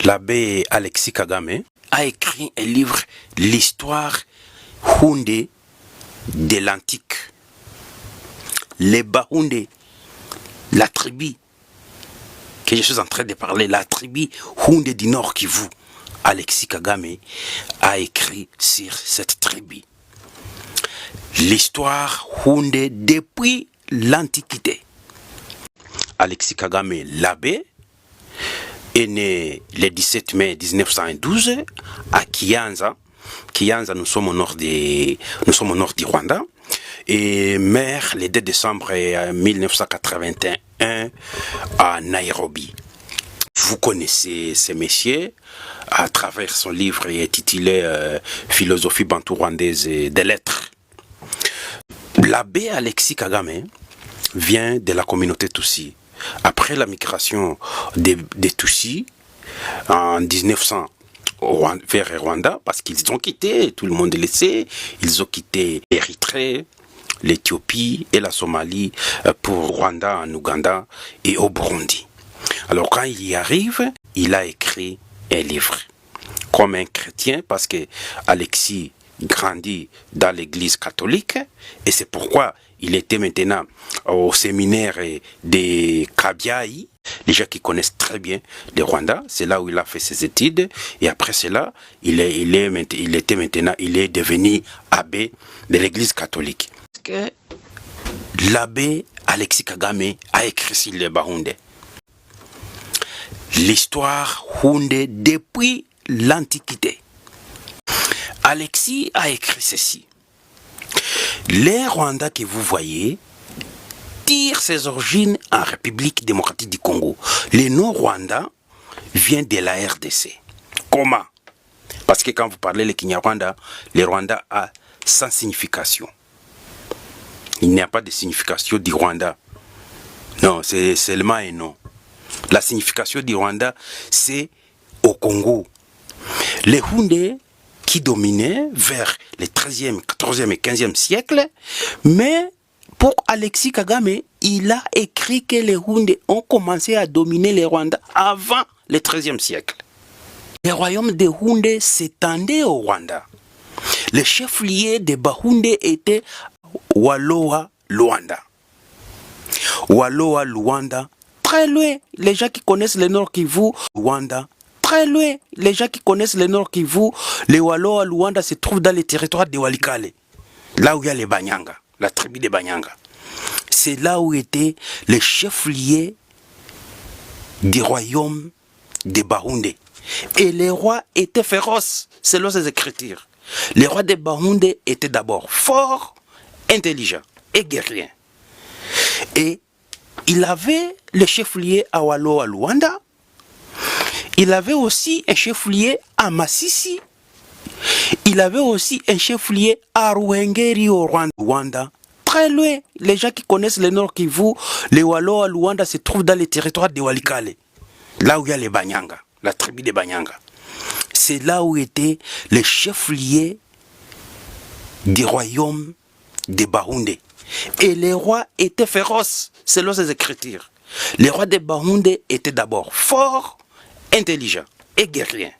L'abbé Alexis Kagame a écrit un livre, l'histoire Houndé de l'antique. Les Bahundé, la tribu que je suis en train de parler, la tribu Houndé du Nord Kivu. Alexis Kagame a écrit sur cette tribu. L'histoire Houndé depuis l'Antiquité. Alexis Kagame, l'abbé, est né le 17 mai 1912 à Kianza. Kianza, nous sommes au nord du Rwanda. Et mort le 2 décembre 1981 à Nairobi. Vous connaissez ce monsieur à travers son livre intitulé Philosophie bantou-rwandaise des lettres. L'abbé Alexis Kagame vient de la communauté Tutsi. Après la migration des Tutsis en 1900 vers Rwanda, parce qu'ils ont quitté, tout le monde le sait, ils ont quitté l'Érythrée, l'Éthiopie et la Somalie pour Rwanda, en Ouganda et au Burundi. Alors quand il y arrive, il a écrit un livre comme un chrétien, parce que Alexis grandit dans l'église catholique et c'est pourquoi il était maintenant au séminaire de Kabyai. Les gens qui connaissent très bien le Rwanda, c'est là où il a fait ses études et après cela, il est devenu abbé de l'église catholique. Que l'abbé Alexis Kagame a écrit sur les Bahundé. L'histoire Houndé depuis l'Antiquité. Alexis a écrit ceci. Les Rwandais que vous voyez tirent ses origines en République démocratique du Congo. Le nom Rwanda vient de la RDC. Comment? Parce que quand vous parlez le Kinyarwanda, le Rwanda a sans signification. Il n'y a pas de signification du Rwanda. Non, c'est seulement un nom. La signification du Rwanda, c'est au Congo. Les Houndé qui dominaient vers le 13e, 14e et 15e siècle, mais pour Alexis Kagame, il a écrit que les Houndé ont commencé à dominer les Rwandais avant le 13e siècle. Le royaume des Houndé s'étendait au Rwanda. Le chef-lieu des Bahundé était Wallowa Luanda. Wallowa Luanda, très loin, les gens qui connaissent le Nord Kivu, Luanda, très loin, les gens qui connaissent le Nord Kivu, les Wallowa Luanda se trouvent dans les territoires de Walikale, là où il y a les Banyanga, la tribu des Banyanga. C'est là où était le chef-lieu du royaume des Bahundé. Et les rois étaient féroces, selon ces écritures. Les rois des Bahundé étaient d'abord forts, intelligents et guerriers. Et il avait le chef-lieu à Wallowa Luanda. Il avait aussi un chef-lieu à Masisi. Il avait aussi un chef-lieu à Ruhengeri au Rwanda. Très loin, les gens qui connaissent le Nord Kivu, les Wallowa Luanda se trouvent dans les territoires de Walikale, là où il y a les Banyanga, la tribu des Banyanga. C'est là où était le chef-lieu du royaume des Bahundé. Et les rois étaient féroces, selon ces écritures. Les rois des Bahundé étaient d'abord forts, intelligents et guerriers.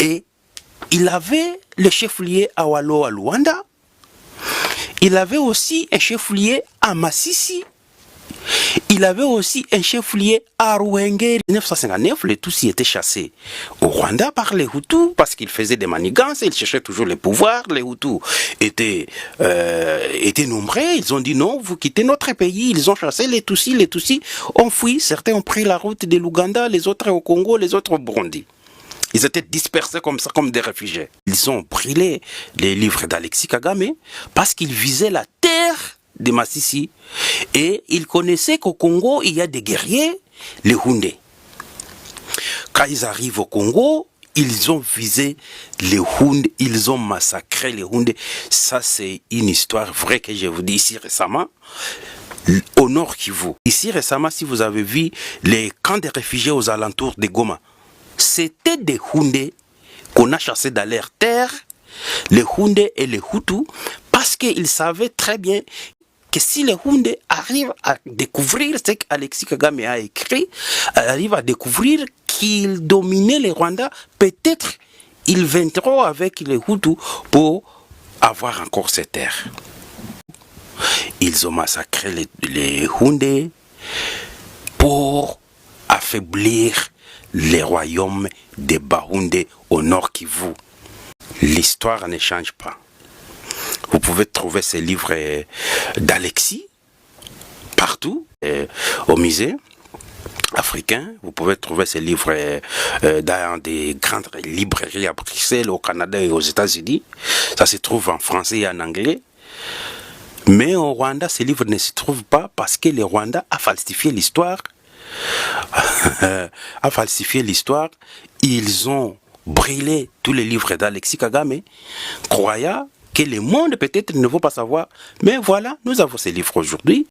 Et il avait le chef-lieu à Wallowa Luanda. Il avait aussi un chef-lieu à Masisi. Il avait aussi un chef-lieu à Ruhengeri. En 1959, les Tutsis étaient chassés au Rwanda par les Hutus parce qu'ils faisaient des manigances, ils cherchaient toujours le pouvoir. Les Hutus étaient nombreux. Ils ont dit non, vous quittez notre pays. Ils ont chassé les Tutsis. Les Tutsis ont fui. Certains ont pris la route de l'Ouganda, les autres au Congo, les autres au Burundi. Ils étaient dispersés comme ça, comme des réfugiés. Ils ont brûlé les livres d'Alexis Kagame parce qu'ils visaient la terre de Masisi et ils connaissaient qu'au Congo il y a des guerriers, les Houndé. Quand ils arrivent au Congo, ils ont visé les Houndé, ils ont massacré les Houndé. Ça c'est une histoire vraie que je vous dis ici récemment, au Nord Kivu. Ici récemment, si vous avez vu les camps de réfugiés aux alentours de Goma, c'était des Houndé qu'on a chassés dans leur terre, les Houndé et les Hutus, parce qu'ils savaient très bien que si les Houndés arrivent à découvrir ce qu'Alexis Kagame a écrit, arrivent à découvrir qu'ils dominaient les Rwandais, peut-être ils viendront avec les Hutus pour avoir encore ces terres. Ils ont massacré les Houndés pour affaiblir les royaumes des Bahundés au nord Kivu. L'histoire ne change pas. Vous pouvez trouver ces livres d'Alexis partout, au musée africain. Vous pouvez trouver ces livres dans des grandes librairies à Bruxelles, au Canada et aux États-Unis. Ça se trouve en français et en anglais. Mais au Rwanda, ces livres ne se trouvent pas parce que le Rwanda a falsifié l'histoire. A falsifié l'histoire. Ils ont brûlé tous les livres d'Alexis Kagame, croyant que le monde peut-être ne veut pas savoir. Mais voilà, nous avons ces livres aujourd'hui.